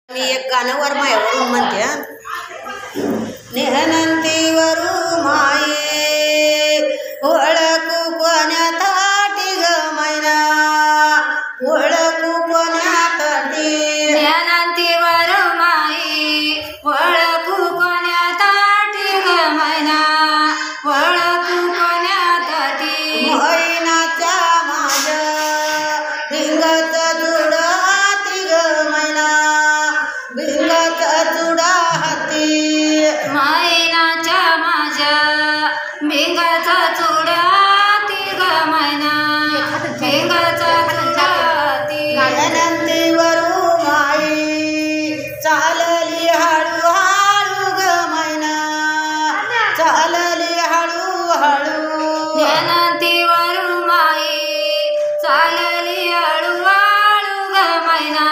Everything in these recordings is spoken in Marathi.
मी एक गाणं वरमायावरून म्हणते हा. नेहनंतीवरू माये ओळखू कोण्या ताटी ग मैना ओळखू कोण्या ताटी नेहनंतीवरू माये ओळखू कोण्या ताटी ग मैना ओळखू कोण्या ताटी मैनाच्या माझ्या भिंगाचा चुडा हाती ग मैना भिंगाचा चुडा हाती मैनाच्या माझ्या भिंगाचा चुडा ती ग मैना भिंगाचा चुडा ती नेहनंतीवरू माई चालली हळू हळू ग मैना चालली हळू हळू नेहनंतीवरू माई चालली हळू हळू ग मैना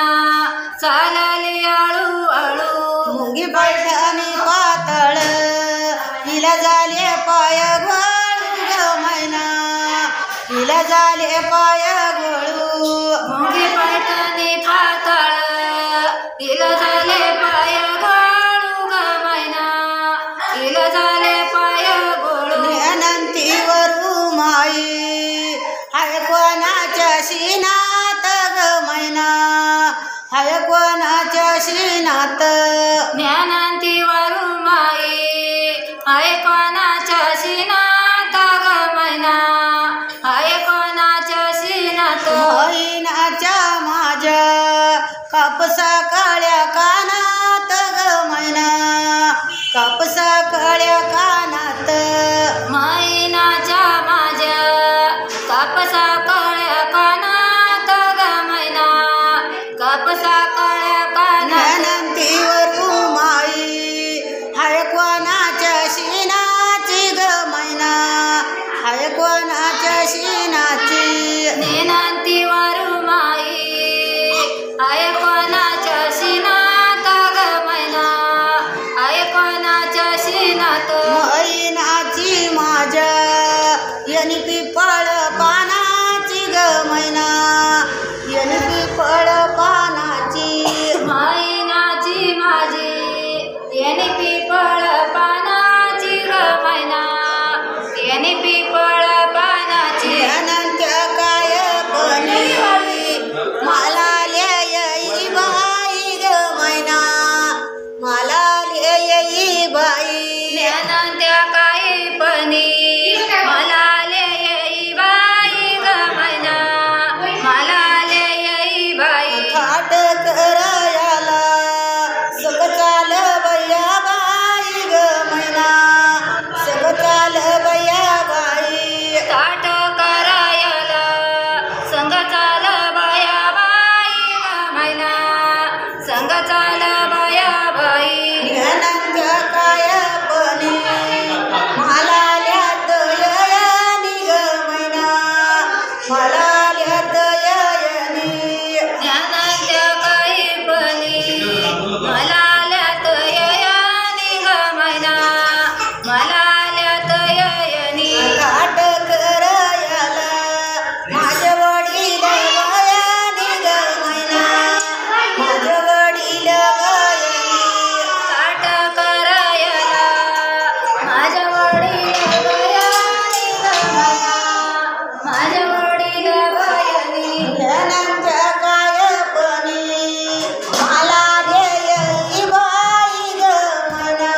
चालली हळू हळू मुंगी पैठणी पातळ हिला झाले पाय गोळू ग मैना हिला झाले पाय गोळू मुंगी पैठणी पातळ हिला झाले पाय गोळू ग मैना हिला झाले पाय गोळू नेहनंतीवरू माई हाय कोणाच्या शिनात ग मैना हाय कोणाच्या शिनात ज्ञानांतीवरू माई हाय कोणाच्या शिनात ग मैना हाय कोणाच्या शिनात मैनाच्या माझ्या कापसा काळ्या कानात ग मैना कापसा काळ्या कानात मैनाच्या माझ्या कापसा काळ्या कानात ग मैना कापसा काळ्या कानात नेहनंतीवरू माई हाय कोणाच्या शिनाची ग मैना हाय कोणाच्या शिनाची ज्ञानांतीवरू माई हाय कोणाच्या शिनात ग मैना हाय कोणाच्या शिनात मैनाची माझ्या यनी पिपळ पानाची ग मैना यनी पिपळ पानाची मैनाची माझी येणे पिपळ पानाची ग मैना येणे पिपळ पानाची अनंत्य काय पणी मला येई बाई ग मैना मला येई बाई अनंत्य काही पणी मला येई बाई ग मैना मला येई बाई थाट करायला सग चाल बया बाई ग मैना सग चाल बया बाई ताट करायला संग चाल बाया बाई ग मैना संग चाल बाया बाई अनंत्य काय पणी मला ल्यात ययानी ग मैना मला ल्यात ययानी ज्ञानांत्य काही पणी मला आल्यात ययानी ग मैना मला आल्यात ययानी थाट करायला माझ्या वडील वयानी ग मैना माझ्या वडील वयानी ताट करायला माझ्या वडील वयानी ग मैना माझ्या वडील वयानी अनंत्य काय पणी मला येई बाई ग मैना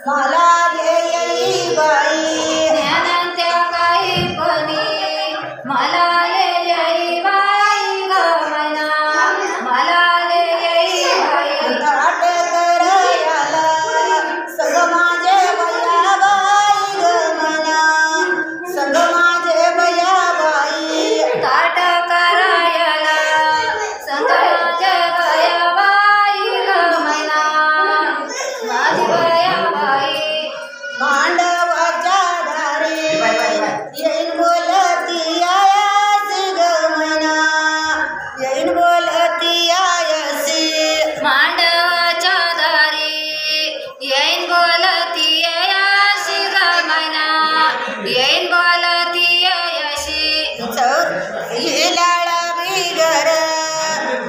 मला येई बाई ज्ञानांत्य काही पणी मला येई बाई ग मैना मला येई बाई थाट करायला सग माझे बया बाई ग मैना सग माझे बया बाई ताट करायला संग माझ्या बया बाई ग मैना माझी बया बाई मांडवाच्या दारी येईन बोलती आयासी ग मैना येईन बोलती आयासी मांडवाच्या दारी येईन बोलती याशी ग मैना येईन बोलती याशी हिलाळा बिगर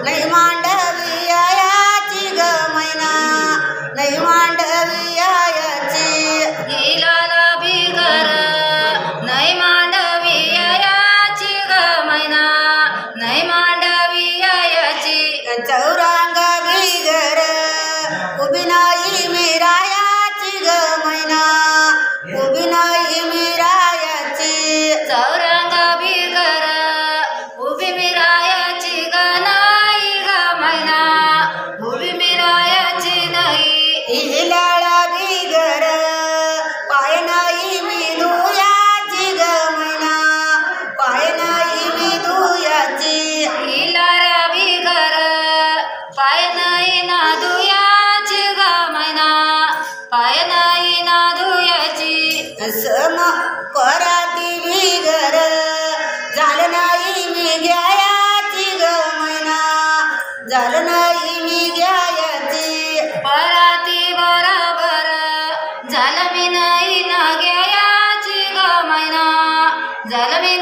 नाही मांडवी आयाची नाही ना दुयाची ग मैना पाय नाही ना दुयाची सम पराती बिगर झालं नाही मी घ्यायाची ग मैना झालं नाही मी घ्यायाची पराती बरोबर झालं मी नाही ना घ्यायाची ग मैना झालं मी